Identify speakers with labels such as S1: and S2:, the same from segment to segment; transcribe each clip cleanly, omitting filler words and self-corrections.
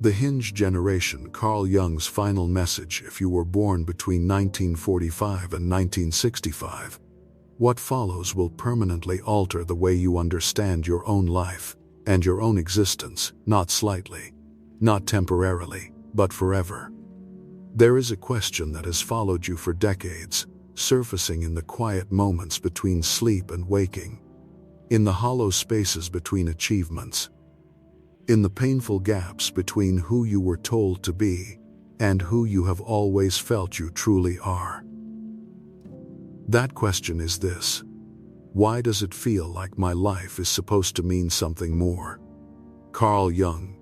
S1: The Hinge Generation, Carl Jung's final message. If you were born between 1945 and 1965, what follows will permanently alter the way you understand your own life and your own existence, not slightly, not temporarily, but forever. There is a question that has followed you for decades, surfacing in the quiet moments between sleep and waking, in the hollow spaces between achievements, in the painful gaps between who you were told to be and who you have always felt you truly are. That question is this: why does it feel like my life is supposed to mean something more? Carl Jung,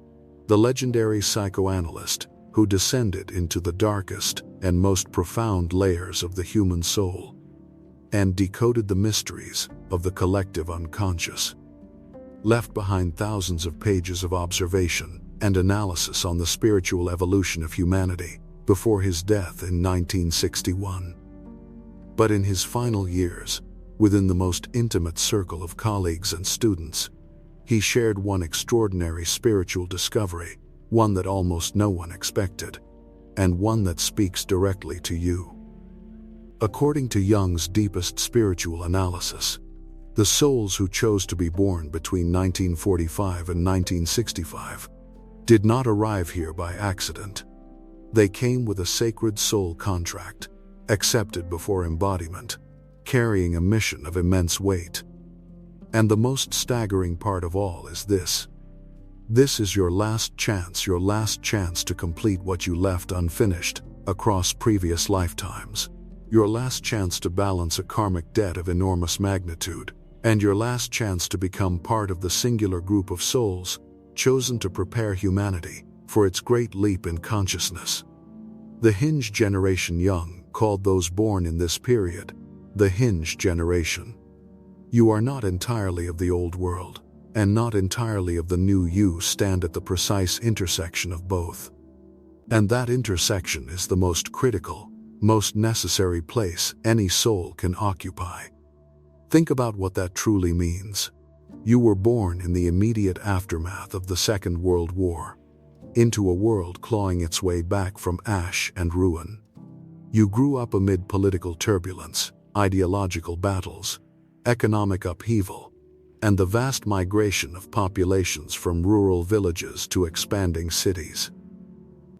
S1: the legendary psychoanalyst who descended into the darkest and most profound layers of the human soul and decoded the mysteries of the collective unconscious, left behind thousands of pages of observation and analysis on the spiritual evolution of humanity before his death in 1961. But in his final years, within the most intimate circle of colleagues and students, he shared one extraordinary spiritual discovery, one that almost no one expected, and one that speaks directly to you. According to Jung's deepest spiritual analysis, the souls who chose to be born between 1945 and 1965 did not arrive here by accident. They came with a sacred soul contract, accepted before embodiment, carrying a mission of immense weight. And the most staggering part of all is this: this is your last chance to complete what you left unfinished across previous lifetimes, your last chance to balance a karmic debt of enormous magnitude, and your last chance to become part of the singular group of souls chosen to prepare humanity for its great leap in consciousness. The Hinge Generation. Jung called those born in this period the Hinge Generation. You are not entirely of the old world, and not entirely of the new. You stand at the precise intersection of both. And that intersection is the most critical, most necessary place any soul can occupy. Think about what that truly means. You were born in the immediate aftermath of the Second World War, into a world clawing its way back from ash and ruin. You grew up amid political turbulence, ideological battles, economic upheaval, and the vast migration of populations from rural villages to expanding cities.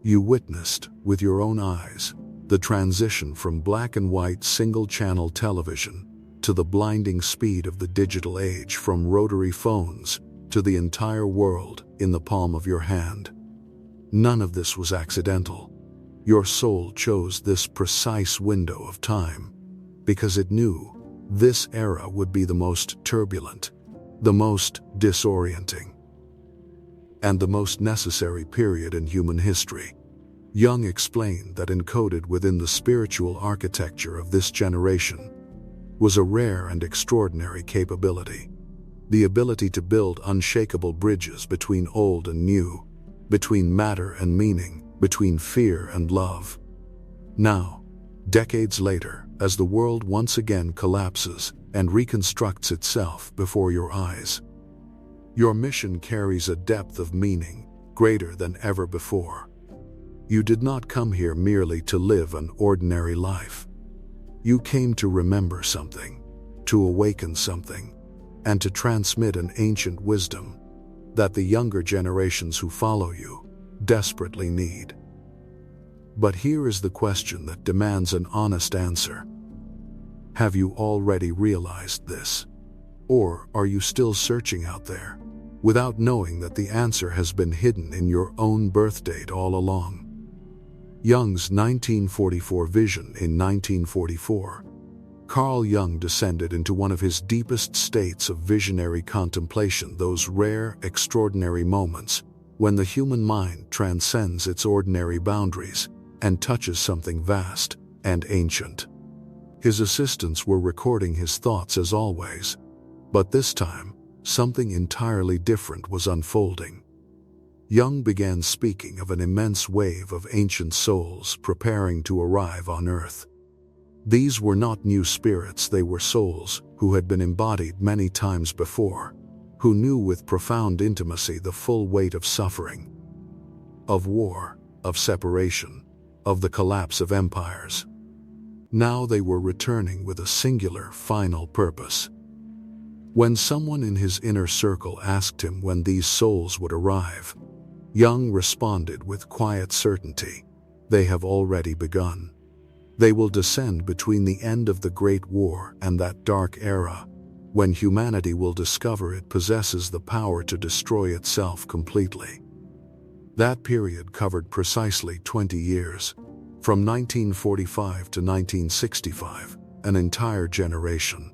S1: You witnessed, with your own eyes, the transition from black and white single-channel television to the blinding speed of the digital age, from rotary phones to the entire world in the palm of your hand. None of this was accidental. Your soul chose this precise window of time because it knew this era would be the most turbulent, the most disorienting, and the most necessary period in human history. Jung explained that encoded within the spiritual architecture of this generation was a rare and extraordinary capability: the ability to build unshakable bridges between old and new, between matter and meaning, between fear and love. Now, decades later, as the world once again collapses and reconstructs itself before your eyes, your mission carries a depth of meaning greater than ever before. You did not come here merely to live an ordinary life. You came to remember something, to awaken something, and to transmit an ancient wisdom that the younger generations who follow you desperately need. But here is the question that demands an honest answer. Have you already realized this? Or are you still searching out there, without knowing that the answer has been hidden in your own birthdate all along? Jung's 1944 vision. In 1944, Carl Jung descended into one of his deepest states of visionary contemplation, those rare, extraordinary moments when the human mind transcends its ordinary boundaries and touches something vast and ancient. His assistants were recording his thoughts as always, but this time, something entirely different was unfolding. Jung began speaking of an immense wave of ancient souls preparing to arrive on Earth. These were not new spirits, they were souls who had been embodied many times before, who knew with profound intimacy the full weight of suffering. of war, of separation, of the collapse of empires. Now they were returning with a singular, final purpose. When someone in his inner circle asked him when these souls would arrive, Jung responded with quiet certainty, "They have already begun. They will descend between the end of the Great War and that dark era, when humanity will discover it possesses the power to destroy itself completely." That period covered precisely 20 years, from 1945 to 1965, an entire generation.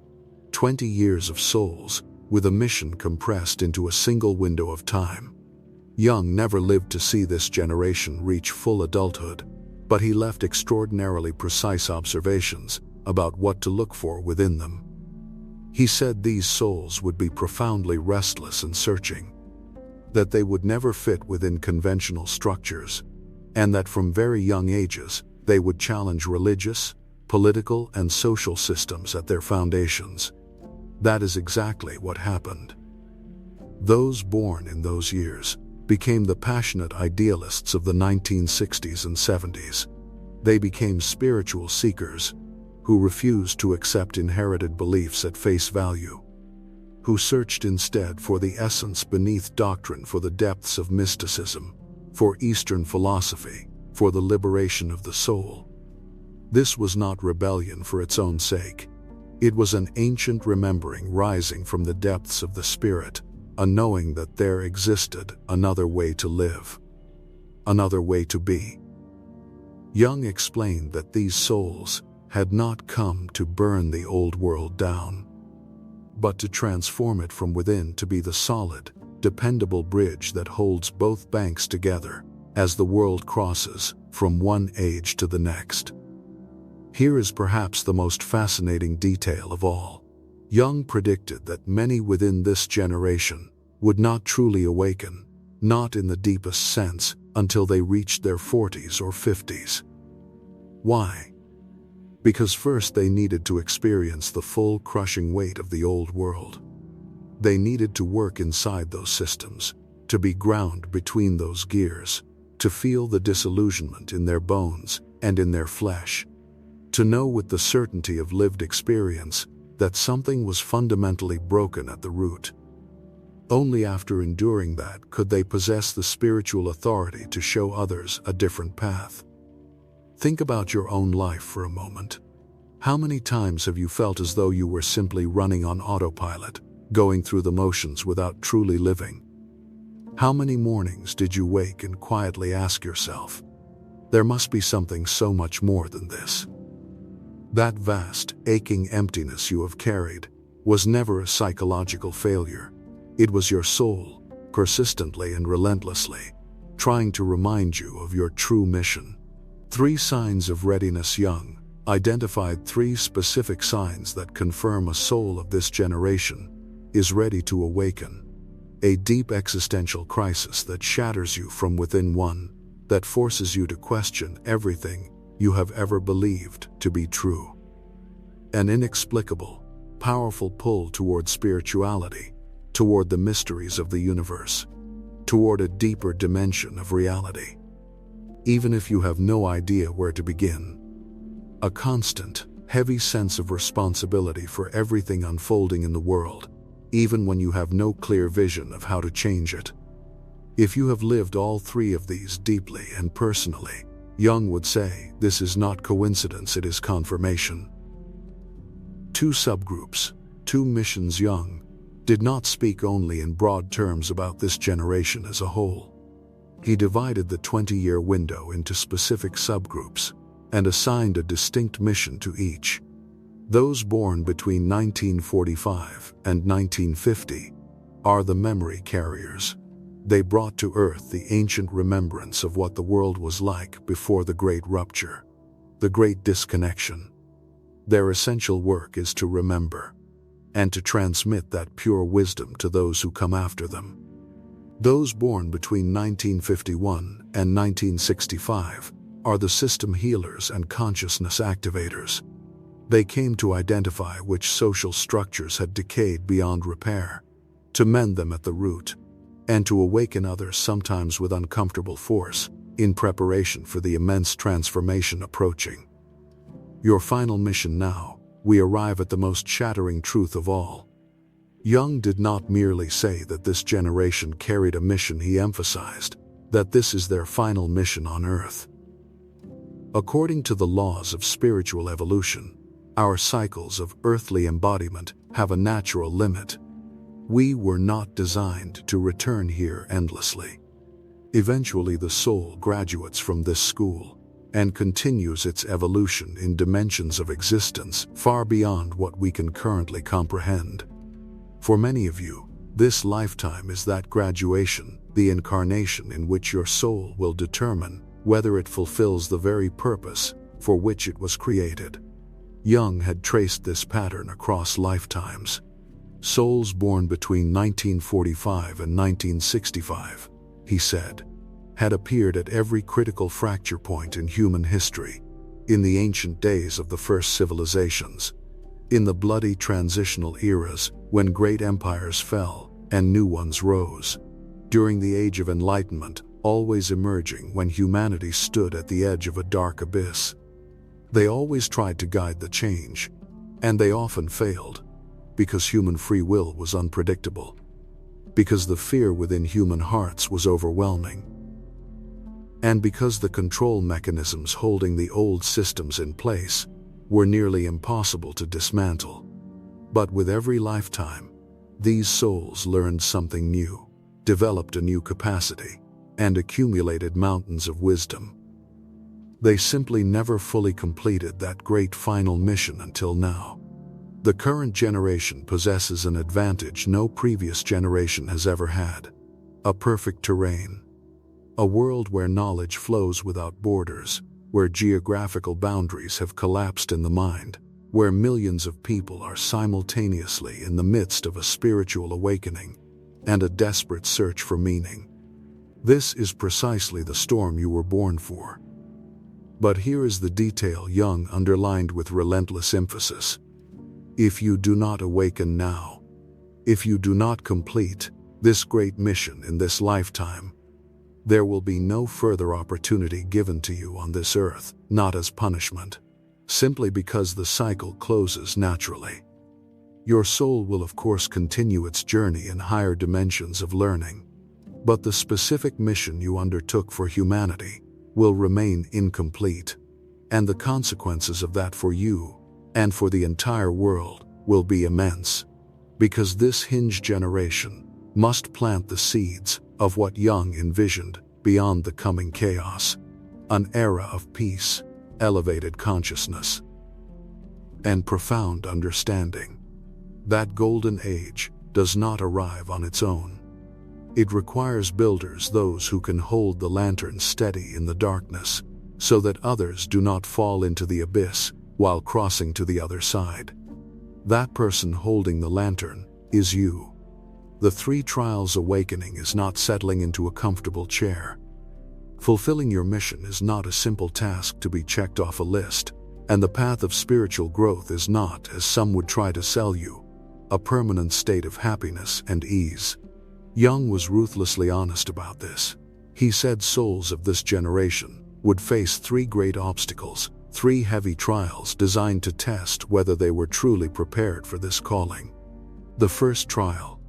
S1: 20 years of souls, with a mission compressed into a single window of time. Jung never lived to see this generation reach full adulthood, but he left extraordinarily precise observations about what to look for within them. He said these souls would be profoundly restless and searching, that they would never fit within conventional structures, and that from very young ages they would challenge religious, political, and social systems at their foundations. That is exactly what happened. Those born in those years became the passionate idealists of the 1960s and 70s. They became spiritual seekers who refused to accept inherited beliefs at face value, who searched instead for the essence beneath doctrine, for the depths of mysticism, for Eastern philosophy, for the liberation of the soul. This was not rebellion for its own sake. It was an ancient remembering rising from the depths of the spirit, a knowing that there existed another way to live, another way to be. Jung explained that these souls had not come to burn the old world down, but to transform it from within to be the solid, dependable bridge that holds both banks together as the world crosses from one age to the next. Here is perhaps the most fascinating detail of all. Jung predicted that many within this generation would not truly awaken, not in the deepest sense, until they reached their 40s or 50s. Why? Because first they needed to experience the full crushing weight of the old world. They needed to work inside those systems, to be ground between those gears, to feel the disillusionment in their bones and in their flesh, to know with the certainty of lived experience that something was fundamentally broken at the root. Only after enduring that could they possess the spiritual authority to show others a different path. Think about your own life for a moment. How many times have you felt as though you were simply running on autopilot, going through the motions without truly living? How many mornings did you wake and quietly ask yourself, "There must be something so much more than this"? That vast, aching emptiness you have carried was never a psychological failure. It was your soul, persistently and relentlessly, trying to remind you of your true mission. 3 signs of readiness. Jung identified 3 specific signs that confirm a soul of this generation is ready to awaken. A deep existential crisis that shatters you from within, one that forces you to question everything you have ever believed to be true. An inexplicable, powerful pull toward spirituality, toward the mysteries of the universe, toward a deeper dimension of reality. Even if you have no idea where to begin. A constant, heavy sense of responsibility for everything unfolding in the world, even when you have no clear vision of how to change it. If you have lived all 3 of these deeply and personally, Jung would say, this is not coincidence, it is confirmation. 2 subgroups, 2 missions. Jung did not speak only in broad terms about this generation as a whole. He divided the 20-year window into specific subgroups and assigned a distinct mission to each. Those born between 1945 and 1950 are the memory carriers. They brought to earth the ancient remembrance of what the world was like before the great rupture, the great disconnection. Their essential work is to remember, and to transmit that pure wisdom to those who come after them. Those born between 1951 and 1965 are the system healers and consciousness activators. They came to identify which social structures had decayed beyond repair, to mend them at the root, and to awaken others, sometimes with uncomfortable force, in preparation for the immense transformation approaching. Your final mission now, we arrive at the most shattering truth of all. Jung did not merely say that this generation carried a mission, he emphasized that this is their final mission on Earth. According to the laws of spiritual evolution, our cycles of earthly embodiment have a natural limit. We were not designed to return here endlessly. Eventually, the soul graduates from this school and continues its evolution in dimensions of existence far beyond what we can currently comprehend. For many of you, this lifetime is that graduation, the incarnation in which your soul will determine whether it fulfills the very purpose for which it was created. Jung had traced this pattern across lifetimes. Souls born between 1945 and 1965, he said, had appeared at every critical fracture point in human history, in the ancient days of the first civilizations, in the bloody transitional eras when great empires fell and new ones rose, during the Age of Enlightenment, always emerging when humanity stood at the edge of a dark abyss. They always tried to guide the change, and they often failed, because human free will was unpredictable, because the fear within human hearts was overwhelming, and because the control mechanisms holding the old systems in place were nearly impossible to dismantle. But with every lifetime, these souls learned something new, developed a new capacity, and accumulated mountains of wisdom. They simply never fully completed that great final mission until now. The current generation possesses an advantage no previous generation has ever had: a perfect terrain. A world where knowledge flows without borders, where geographical boundaries have collapsed in the mind, where millions of people are simultaneously in the midst of a spiritual awakening and a desperate search for meaning. This is precisely the storm you were born for. But here is the detail Jung underlined with relentless emphasis. If you do not awaken now, if you do not complete this great mission in this lifetime, there will be no further opportunity given to you on this earth, not as punishment, simply because the cycle closes naturally. Your soul will of course continue its journey in higher dimensions of learning, but the specific mission you undertook for humanity will remain incomplete, and the consequences of that for you and for the entire world will be immense, because this Hinge generation must plant the seeds of what Jung envisioned beyond the coming chaos, an era of peace, elevated consciousness, and profound understanding. That golden age does not arrive on its own. It requires builders, those who can hold the lantern steady in the darkness, so that others do not fall into the abyss while crossing to the other side. That person holding the lantern is you. The 3 trials awakening is not settling into a comfortable chair. Fulfilling your mission is not a simple task to be checked off a list, and the path of spiritual growth is not, as some would try to sell you, a permanent state of happiness and ease. Jung was ruthlessly honest about this. He said souls of this generation would face 3 great obstacles, 3 heavy trials designed to test whether they were truly prepared for this calling. The first trial: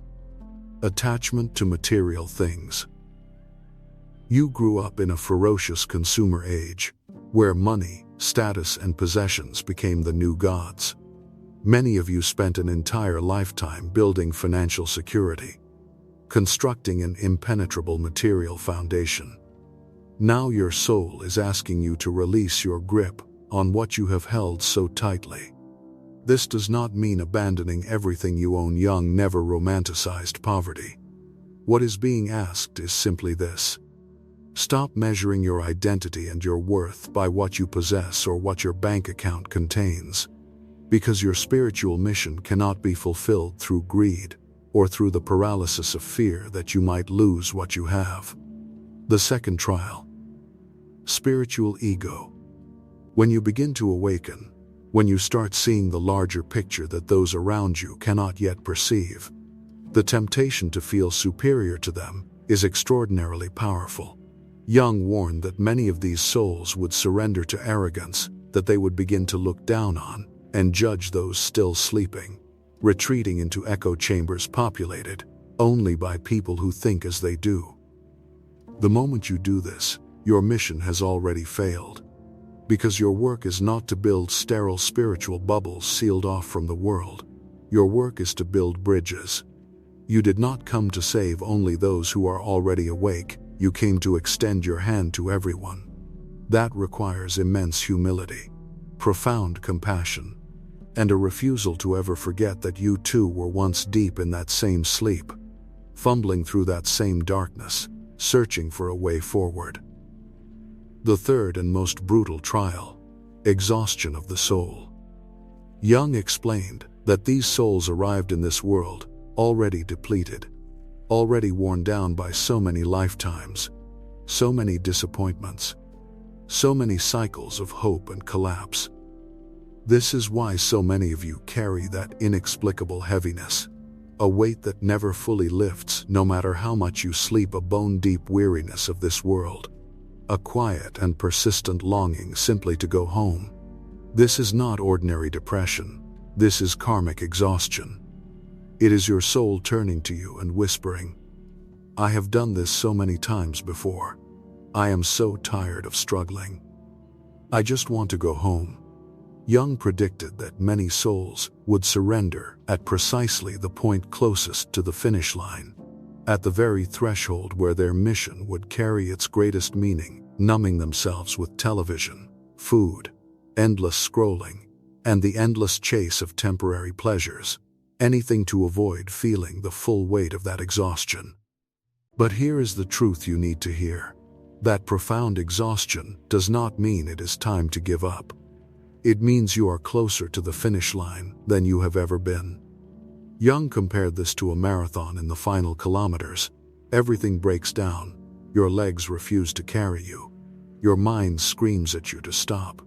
S1: attachment to material things. You grew up in a ferocious consumer age, where money, status, and possessions became the new gods. Many of you spent an entire lifetime building financial security, constructing an impenetrable material foundation. Now your soul is asking you to release your grip on what you have held so tightly. This does not mean abandoning everything you own. Jung never romanticized poverty. What is being asked is simply this: stop measuring your identity and your worth by what you possess or what your bank account contains, because your spiritual mission cannot be fulfilled through greed or through the paralysis of fear that you might lose what you have. The second trial: spiritual ego. When you begin to awaken, when you start seeing the larger picture that those around you cannot yet perceive, the temptation to feel superior to them is extraordinarily powerful. Jung warned that many of these souls would surrender to arrogance, that they would begin to look down on and judge those still sleeping, retreating into echo chambers populated only by people who think as they do. The moment you do this, your mission has already failed, because your work is not to build sterile spiritual bubbles sealed off from the world. Your work is to build bridges. You did not come to save only those who are already awake. You came to extend your hand to everyone. That requires immense humility, profound compassion, and a refusal to ever forget that you too were once deep in that same sleep, fumbling through that same darkness, searching for a way forward. The third and most brutal trial, exhaustion of the soul. Jung explained that these souls arrived in this world already depleted, already worn down by so many lifetimes, so many disappointments, so many cycles of hope and collapse. This is why so many of you carry that inexplicable heaviness, a weight that never fully lifts no matter how much you sleep, a bone-deep weariness of this world, a quiet and persistent longing simply to go home. This is not ordinary depression. This is karmic exhaustion. It is your soul turning to you and whispering, "I have done this so many times before. I am so tired of struggling. I just want to go home." Jung predicted that many souls would surrender at precisely the point closest to the finish line, at the very threshold where their mission would carry its greatest meaning, numbing themselves with television, food, endless scrolling, and the endless chase of temporary pleasures, anything to avoid feeling the full weight of that exhaustion. But here is the truth you need to hear. That profound exhaustion does not mean it is time to give up. It means you are closer to the finish line than you have ever been. Jung compared this to a marathon in the final kilometers. Everything breaks down. Your legs refuse to carry you. Your mind screams at you to stop.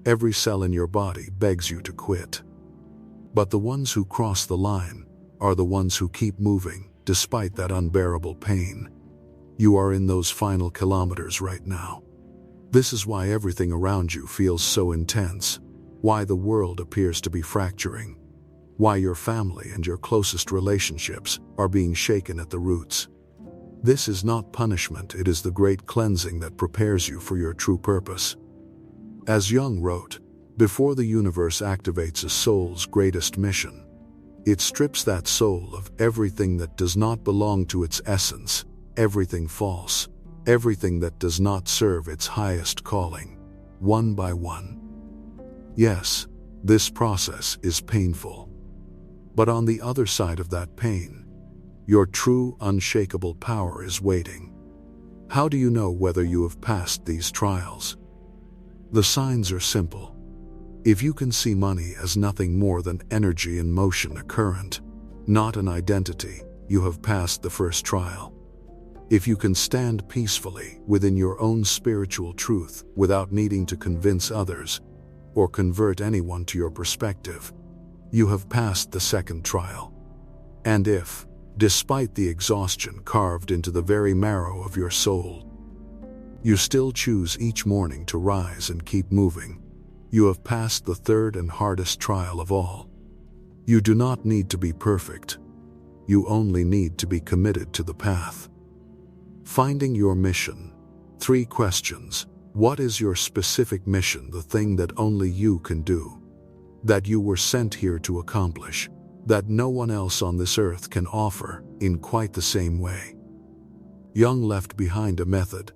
S1: Every cell in your body begs you to quit. But the ones who cross the line are the ones who keep moving despite that unbearable pain. You are in those final kilometers right now. This is why everything around you feels so intense, why the world appears to be fracturing, why your family and your closest relationships are being shaken at the roots. This is not punishment, it is the great cleansing that prepares you for your true purpose. As Jung wrote, before the universe activates a soul's greatest mission, it strips that soul of everything that does not belong to its essence, everything false, everything that does not serve its highest calling, one by one. Yes, this process is painful. But on the other side of that pain, your true, unshakable power is waiting. How do you know whether you have passed these trials? The signs are simple. If you can see money as nothing more than energy in motion, a current, not an identity, you have passed the first trial. If you can stand peacefully within your own spiritual truth without needing to convince others or convert anyone to your perspective, you have passed the second trial. And if, despite the exhaustion carved into the very marrow of your soul, you still choose each morning to rise and keep moving, you have passed the third and hardest trial of all. You do not need to be perfect. You only need to be committed to the path. Finding your mission. 3 questions. What is your specific mission, the thing that only you can do, that you were sent here to accomplish, that no one else on this earth can offer in quite the same way? Jung left behind a method,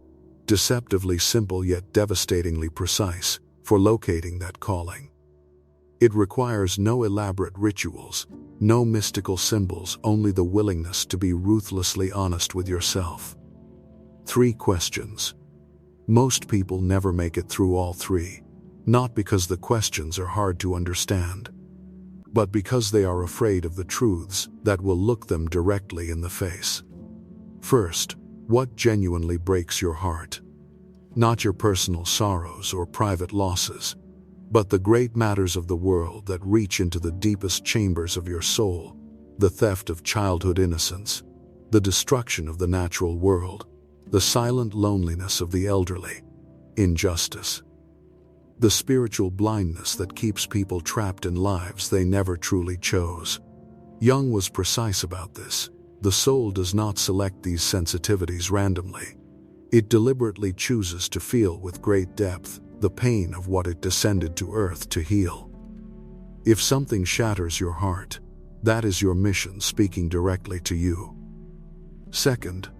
S1: deceptively simple yet devastatingly precise, for locating that calling. It requires no elaborate rituals, no mystical symbols, only the willingness to be ruthlessly honest with yourself. 3 questions. Most people never make it through all 3, not because the questions are hard to understand, but because they are afraid of the truths that will look them directly in the face. First, what genuinely breaks your heart? Not your personal sorrows or private losses, but the great matters of the world that reach into the deepest chambers of your soul, the theft of childhood innocence, the destruction of the natural world, the silent loneliness of the elderly, injustice, the spiritual blindness that keeps people trapped in lives they never truly chose. Jung was precise about this. The soul does not select these sensitivities randomly. It deliberately chooses to feel with great depth the pain of what it descended to earth to heal. If something shatters your heart, that is your mission speaking directly to you. Second,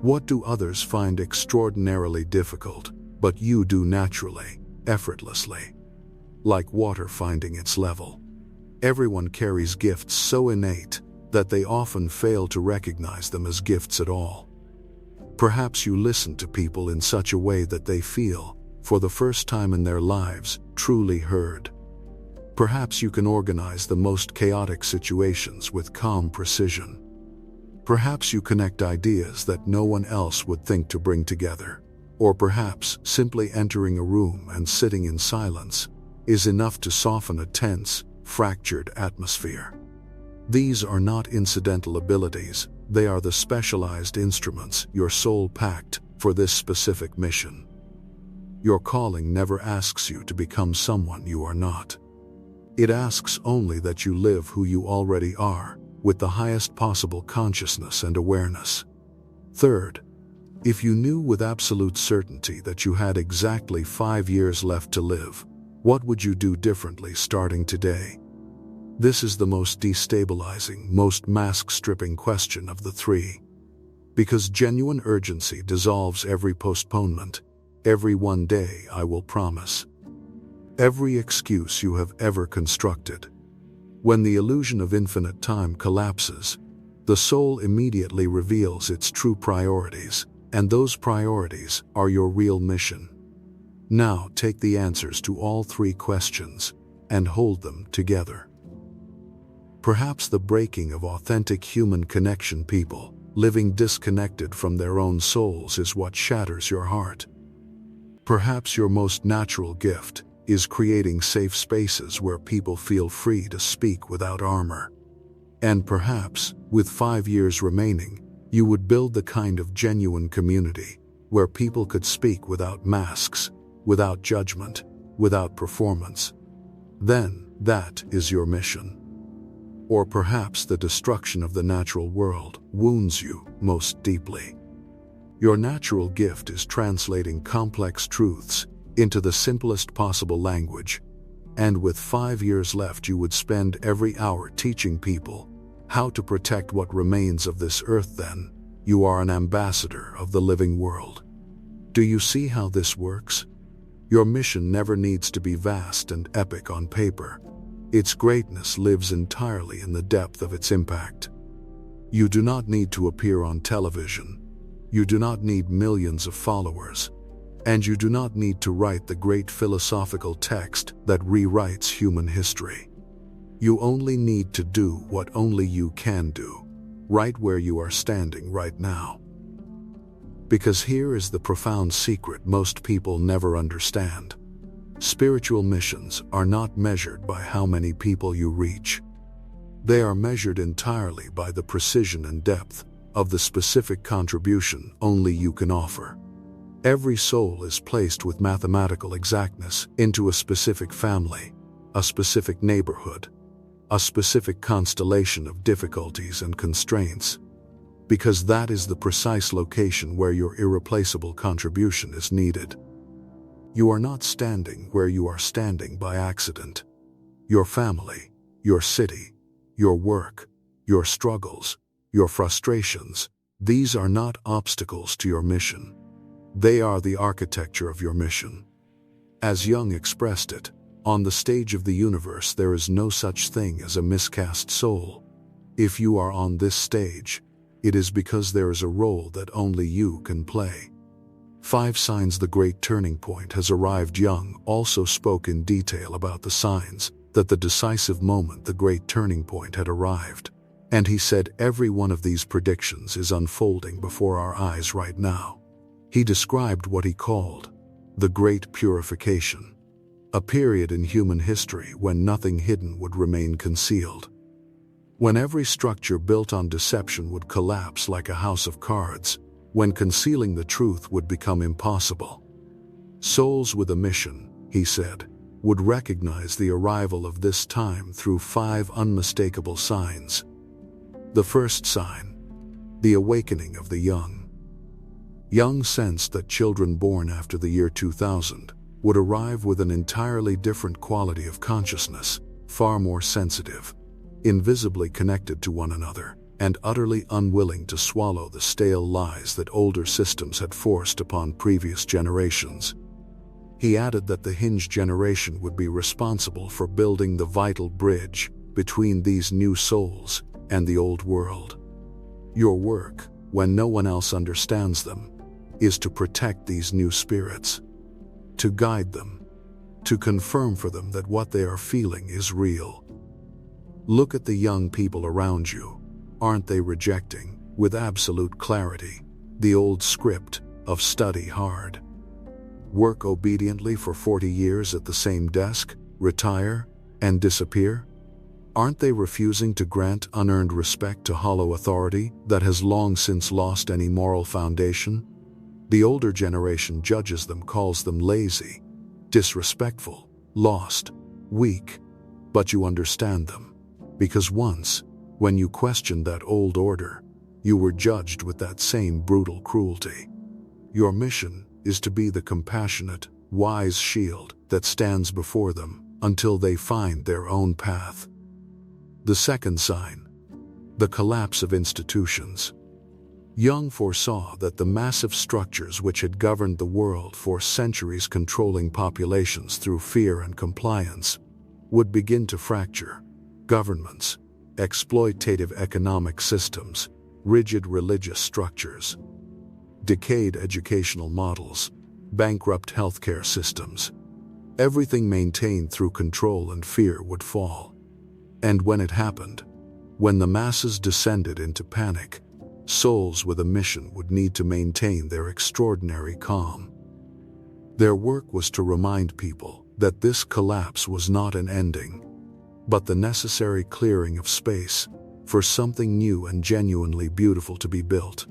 S1: what do others find extraordinarily difficult, but you do naturally, effortlessly? Like water finding its level. Everyone carries gifts so innate that they often fail to recognize them as gifts at all. Perhaps you listen to people in such a way that they feel, for the first time in their lives, truly heard. Perhaps you can organize the most chaotic situations with calm precision. Perhaps you connect ideas that no one else would think to bring together. Or perhaps simply entering a room and sitting in silence is enough to soften a tense, fractured atmosphere. These are not incidental abilities, they are the specialized instruments your soul packed for this specific mission. Your calling never asks you to become someone you are not. It asks only that you live who you already are, with the highest possible consciousness and awareness. Third, if you knew with absolute certainty that you had exactly 5 years left to live, what would you do differently starting today? This is the most destabilizing, most mask-stripping question of the three. Because genuine urgency dissolves every postponement, every one day I will promise, every excuse you have ever constructed. When the illusion of infinite time collapses, the soul immediately reveals its true priorities, and those priorities are your real mission. Now take the answers to all three questions and hold them together. Perhaps the breaking of authentic human connection, people living disconnected from their own souls, is what shatters your heart. Perhaps your most natural gift is creating safe spaces where people feel free to speak without armor. And perhaps, with 5 years remaining, you would build the kind of genuine community where people could speak without masks, without judgment, without performance. Then, that is your mission. Or perhaps the destruction of the natural world wounds you most deeply. Your natural gift is translating complex truths into the simplest possible language, and with 5 years left you would spend every hour teaching people how to protect what remains of this earth. Then, you are an ambassador of the living world. Do you see how this works? Your mission never needs to be vast and epic on paper. Its greatness lives entirely in the depth of its impact. You do not need to appear on television. You do not need millions of followers. And you do not need to write the great philosophical text that rewrites human history. You only need to do what only you can do, right where you are standing right now. Because here is the profound secret most people never understand. Spiritual missions are not measured by how many people you reach. They are measured entirely by the precision and depth of the specific contribution only you can offer. Every soul is placed with mathematical exactness into a specific family, a specific neighborhood, a specific constellation of difficulties and constraints, because that is the precise location where your irreplaceable contribution is needed. You are not standing where you are standing by accident. Your family, your city, your work, your struggles, your frustrations, these are not obstacles to your mission. They are the architecture of your mission. As Jung expressed it, on the stage of the universe there is no such thing as a miscast soul. If you are on this stage, it is because there is a role that only you can play. 5 signs the great turning point has arrived. Jung also spoke in detail about the signs that the decisive moment the great turning point had arrived. And he said every one of these predictions is unfolding before our eyes right now. He described what he called the Great Purification, a period in human history when nothing hidden would remain concealed. When every structure built on deception would collapse like a house of cards, when concealing the truth would become impossible. Souls with a mission, he said, would recognize the arrival of this time through 5 unmistakable signs. The first sign: the awakening of the young. Jung sensed that children born after the year 2000 would arrive with an entirely different quality of consciousness, far more sensitive, invisibly connected to one another, and utterly unwilling to swallow the stale lies that older systems had forced upon previous generations. He added that the Hinge Generation would be responsible for building the vital bridge between these new souls and the old world. Your work, when no one else understands them, is to protect these new spirits, to guide them, to confirm for them that what they are feeling is real. Look at the young people around you. Aren't they rejecting, with absolute clarity, the old script of study hard, work obediently for 40 years at the same desk, retire, and disappear? Aren't they refusing to grant unearned respect to hollow authority that has long since lost any moral foundation? The older generation judges them, calls them lazy, disrespectful, lost, weak. But you understand them, because once, when you questioned that old order, you were judged with that same brutal cruelty. Your mission is to be the compassionate, wise shield that stands before them until they find their own path. The second sign: the collapse of institutions. Jung foresaw that the massive structures which had governed the world for centuries, controlling populations through fear and compliance, would begin to fracture. Governments, exploitative economic systems, rigid religious structures, decayed educational models, bankrupt healthcare systems. Everything maintained through control and fear would fall. And when it happened, when the masses descended into panic, souls with a mission would need to maintain their extraordinary calm. Their work was to remind people that this collapse was not an ending, but the necessary clearing of space for something new and genuinely beautiful to be built.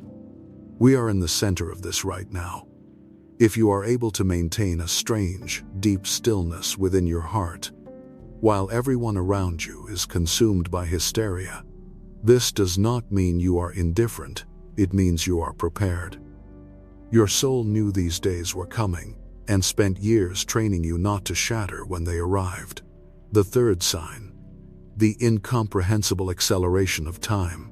S1: We are in the center of this right now. If you are able to maintain a strange, deep stillness within your heart, while everyone around you is consumed by hysteria, this does not mean you are indifferent, it means you are prepared. Your soul knew these days were coming and spent years training you not to shatter when they arrived. The third sign: the incomprehensible acceleration of time.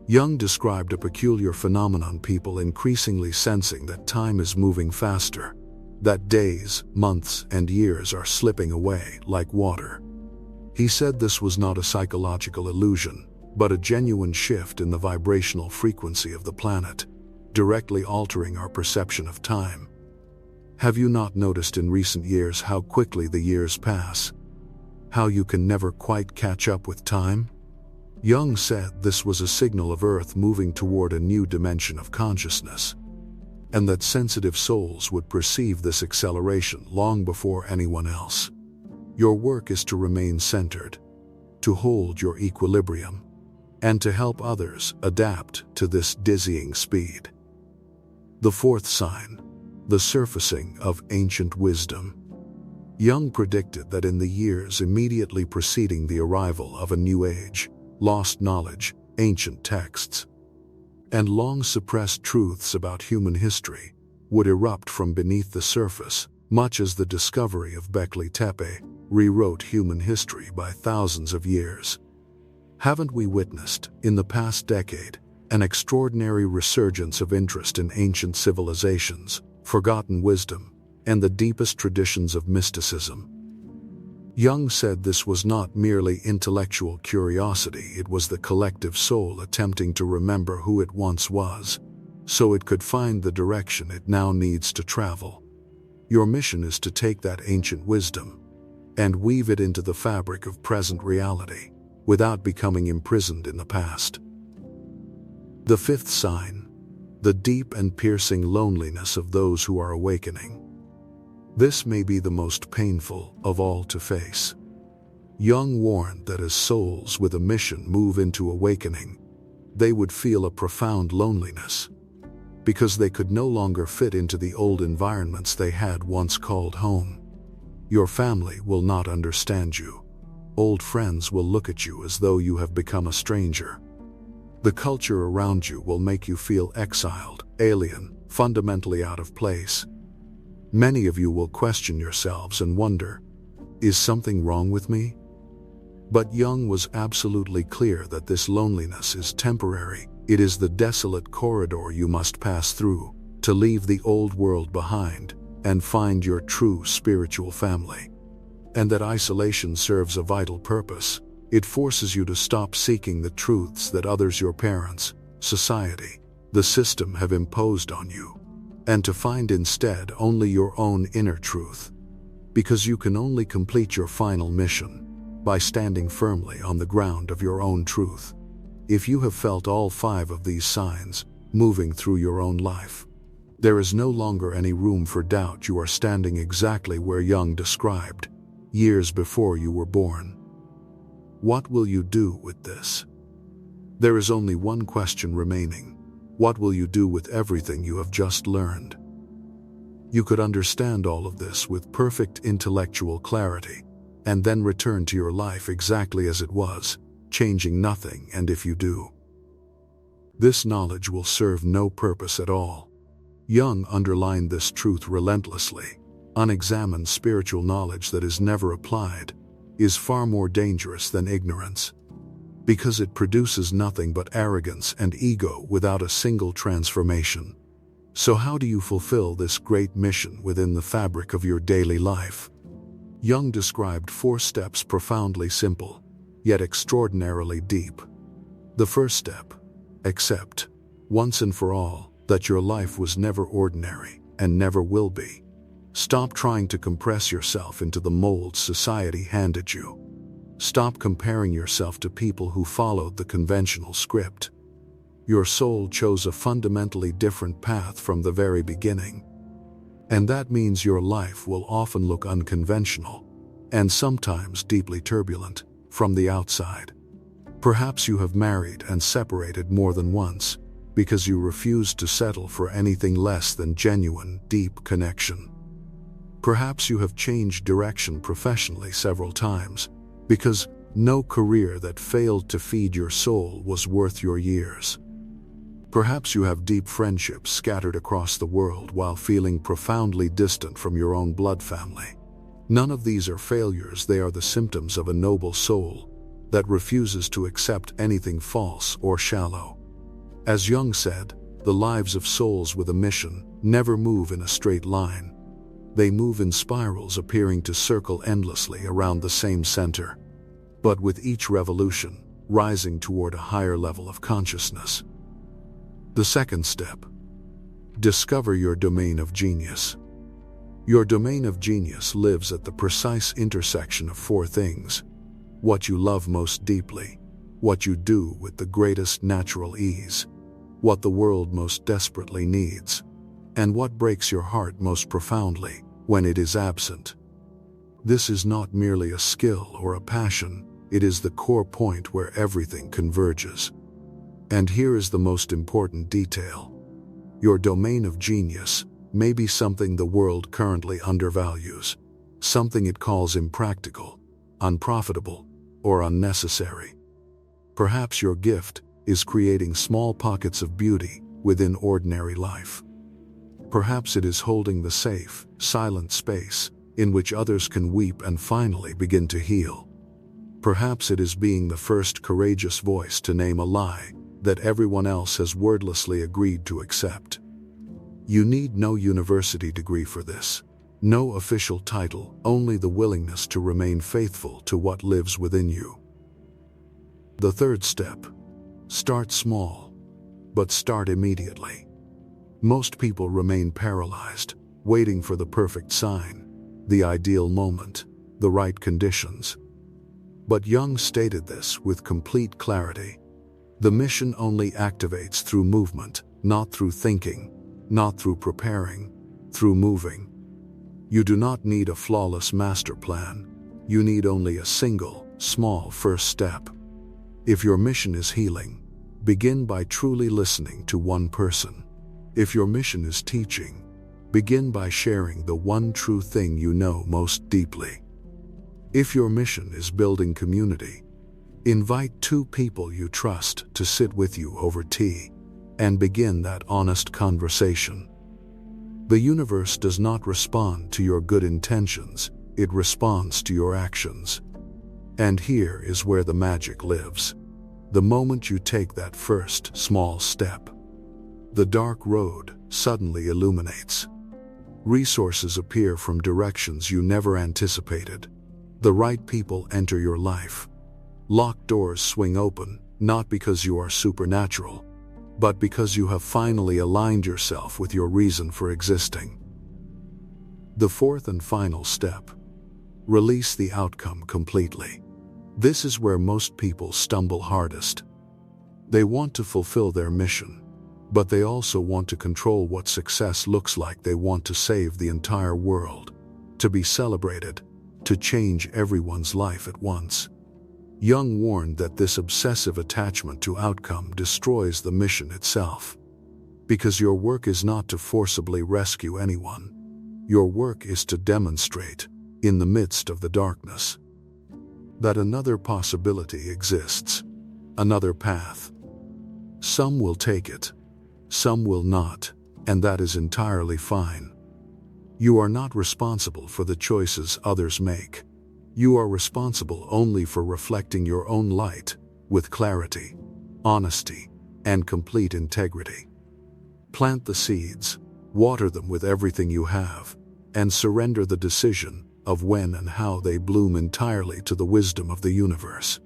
S1: Jung described a peculiar phenomenon: people increasingly sensing that time is moving faster, that days, months, and years are slipping away like water. He said this was not a psychological illusion, but a genuine shift in the vibrational frequency of the planet, directly altering our perception of time. Have you not noticed in recent years how quickly the years pass? How you can never quite catch up with time? Jung said this was a signal of Earth moving toward a new dimension of consciousness, and that sensitive souls would perceive this acceleration long before anyone else. Your work is to remain centered, to hold your equilibrium, and to help others adapt to this dizzying speed. The fourth sign: the surfacing of ancient wisdom. Jung predicted that in the years immediately preceding the arrival of a new age, lost knowledge, ancient texts, and long-suppressed truths about human history would erupt from beneath the surface, much as the discovery of Göbekli Tepe rewrote human history by thousands of years. Haven't we witnessed, in the past decade, an extraordinary resurgence of interest in ancient civilizations, forgotten wisdom, and the deepest traditions of mysticism? Jung said this was not merely intellectual curiosity, it was the collective soul attempting to remember who it once was, so it could find the direction it now needs to travel. Your mission is to take that ancient wisdom and weave it into the fabric of present reality, without becoming imprisoned in the past. The fifth sign: the deep and piercing loneliness of those who are awakening. This may be the most painful of all to face. Jung warned that as souls with a mission move into awakening, they would feel a profound loneliness, because they could no longer fit into the old environments they had once called home. Your family will not understand you. Old friends will look at you as though you have become a stranger. The culture around you will make you feel exiled, alien, fundamentally out of place. Many of you will question yourselves and wonder, is something wrong with me? But Jung was absolutely clear that this loneliness is temporary. It is the desolate corridor you must pass through to leave the old world behind and find your true spiritual family. And that isolation serves a vital purpose. It forces you to stop seeking the truths that others, your parents, society, the system have imposed on you, and to find instead only your own inner truth. Because you can only complete your final mission by standing firmly on the ground of your own truth. If you have felt all 5 of these signs moving through your own life, there is no longer any room for doubt. You are standing exactly where Jung described, years before you were born. What will you do with this? There is only one question remaining. What will you do with everything you have just learned? You could understand all of this with perfect intellectual clarity, and then return to your life exactly as it was, changing nothing. And if you do, this knowledge will serve no purpose at all. Jung underlined this truth relentlessly. Unexamined spiritual knowledge that is never applied is far more dangerous than ignorance, because it produces nothing but arrogance and ego without a single transformation. So how do you fulfill this great mission within the fabric of your daily life? Jung described 4 steps, profoundly simple, yet extraordinarily deep. The first step: accept, once and for all, that your life was never ordinary and never will be. Stop trying to compress yourself into the molds society handed you. Stop comparing yourself to people who followed the conventional script. Your soul chose a fundamentally different path from the very beginning. And that means your life will often look unconventional, and sometimes deeply turbulent, from the outside. Perhaps you have married and separated more than once, because you refused to settle for anything less than genuine, deep connection. Perhaps you have changed direction professionally several times, because no career that failed to feed your soul was worth your years. Perhaps you have deep friendships scattered across the world while feeling profoundly distant from your own blood family. None of these are failures. They are the symptoms of a noble soul that refuses to accept anything false or shallow. As Jung said, the lives of souls with a mission never move in a straight line. They move in spirals, appearing to circle endlessly around the same center, but with each revolution, rising toward a higher level of consciousness. The second step: discover your domain of genius. Your domain of genius lives at the precise intersection of 4 things: what you love most deeply, what you do with the greatest natural ease, what the world most desperately needs, and what breaks your heart most profoundly when it is absent. This is not merely a skill or a passion, it is the core point where everything converges. And here is the most important detail: your domain of genius may be something the world currently undervalues, something it calls impractical, unprofitable, or unnecessary. Perhaps your gift is creating small pockets of beauty within ordinary life. Perhaps it is holding the safe, silent space in which others can weep and finally begin to heal. Perhaps it is being the first courageous voice to name a lie that everyone else has wordlessly agreed to accept. You need no university degree for this, no official title, only the willingness to remain faithful to what lives within you. The third step: start small, but start immediately. Most people remain paralyzed, waiting for the perfect sign, the ideal moment, the right conditions. But Jung stated this with complete clarity: the mission only activates through movement, not through thinking, not through preparing, through moving. You do not need a flawless master plan. You need only a single, small first step. If your mission is healing, begin by truly listening to one person. If your mission is teaching, begin by sharing the one true thing you know most deeply. If your mission is building community, invite two people you trust to sit with you over tea and begin that honest conversation. The universe does not respond to your good intentions, it responds to your actions. And here is where the magic lives. The moment you take that first small step, the dark road suddenly illuminates. Resources appear from directions you never anticipated. The right people enter your life. Locked doors swing open, not because you are supernatural, but because you have finally aligned yourself with your reason for existing. The fourth and final step: release the outcome completely. This is where most people stumble hardest. They want to fulfill their mission, but they also want to control what success looks like. They want to save the entire world, to be celebrated, to change everyone's life at once. Jung warned that this obsessive attachment to outcome destroys the mission itself. Because your work is not to forcibly rescue anyone. Your work is to demonstrate, in the midst of the darkness, that another possibility exists, another path. Some will take it, some will not, and that is entirely fine. You are not responsible for the choices others make. You are responsible only for reflecting your own light with clarity, honesty, and complete integrity. Plant the seeds, water them with everything you have, and surrender the decision of when and how they bloom entirely to the wisdom of the universe.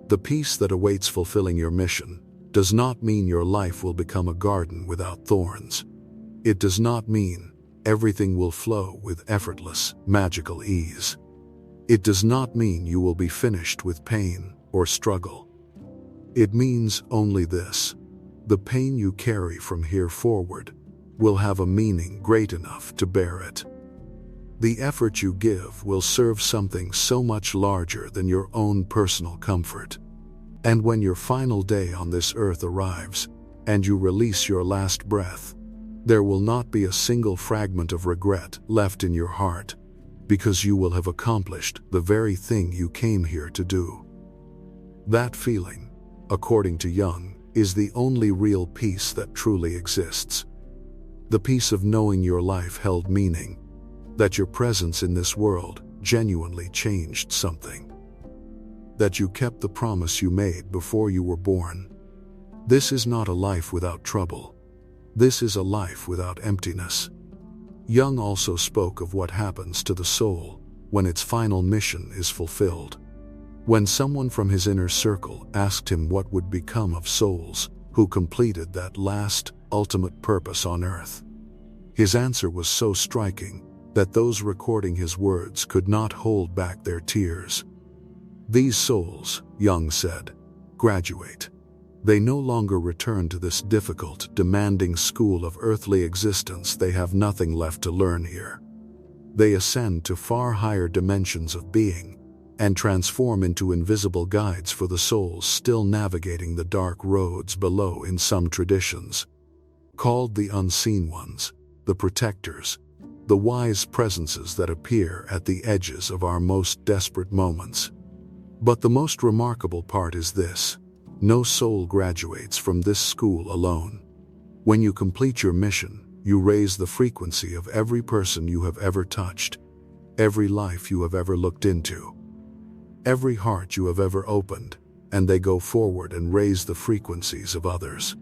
S1: The peace that awaits fulfilling your mission does not mean your life will become a garden without thorns. It does not mean everything will flow with effortless, magical ease. It does not mean you will be finished with pain or struggle. It means only this: the pain you carry from here forward will have a meaning great enough to bear it. The effort you give will serve something so much larger than your own personal comfort. And when your final day on this earth arrives, and you release your last breath, there will not be a single fragment of regret left in your heart, because you will have accomplished the very thing you came here to do. That feeling, according to Jung, is the only real peace that truly exists. The peace of knowing your life held meaning, that your presence in this world genuinely changed something, that you kept the promise you made before you were born. This is not a life without trouble. This is a life without emptiness. Jung also spoke of what happens to the soul when its final mission is fulfilled. When someone from his inner circle asked him what would become of souls who completed that last, ultimate purpose on earth, his answer was so striking that those recording his words could not hold back their tears. These souls, Jung said, graduate. They no longer return to this difficult, demanding school of earthly existence. They have nothing left to learn here. They ascend to far higher dimensions of being and transform into invisible guides for the souls still navigating the dark roads below. In some traditions, called the unseen ones, the protectors, the wise presences that appear at the edges of our most desperate moments. But the most remarkable part is this: no soul graduates from this school alone. When you complete your mission, you raise the frequency of every person you have ever touched, every life you have ever looked into, every heart you have ever opened, and they go forward and raise the frequencies of others.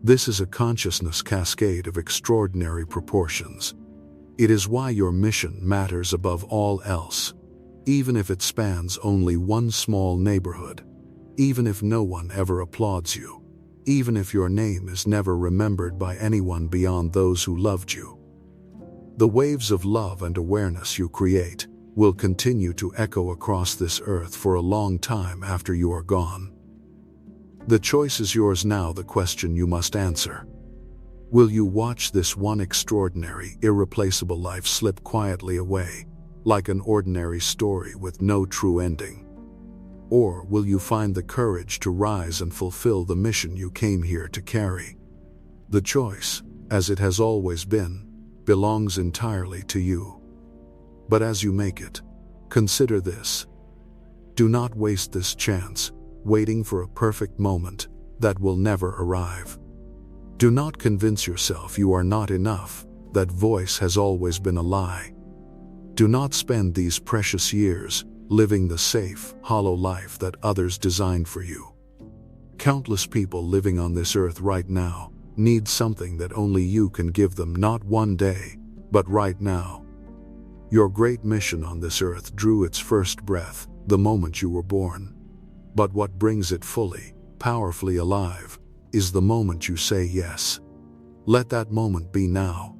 S1: This is a consciousness cascade of extraordinary proportions. It is why your mission matters above all else, even if it spans only one small neighborhood, even if no one ever applauds you, even if your name is never remembered by anyone beyond those who loved you. The waves of love and awareness you create will continue to echo across this earth for a long time after you are gone. The choice is yours now. The question you must answer: will you watch this one extraordinary, irreplaceable life slip quietly away, like an ordinary story with no true ending? Or will you find the courage to rise and fulfill the mission you came here to carry? The choice, as it has always been, belongs entirely to you. But as you make it, consider this. Do not waste this chance, waiting for a perfect moment that will never arrive. Do not convince yourself you are not enough, that voice has always been a lie. Do not spend these precious years living the safe, hollow life that others designed for you. Countless people living on this earth right now need something that only you can give them, not one day, but right now. Your great mission on this earth drew its first breath the moment you were born. But what brings it fully, powerfully alive, is the moment you say yes. Let that moment be now.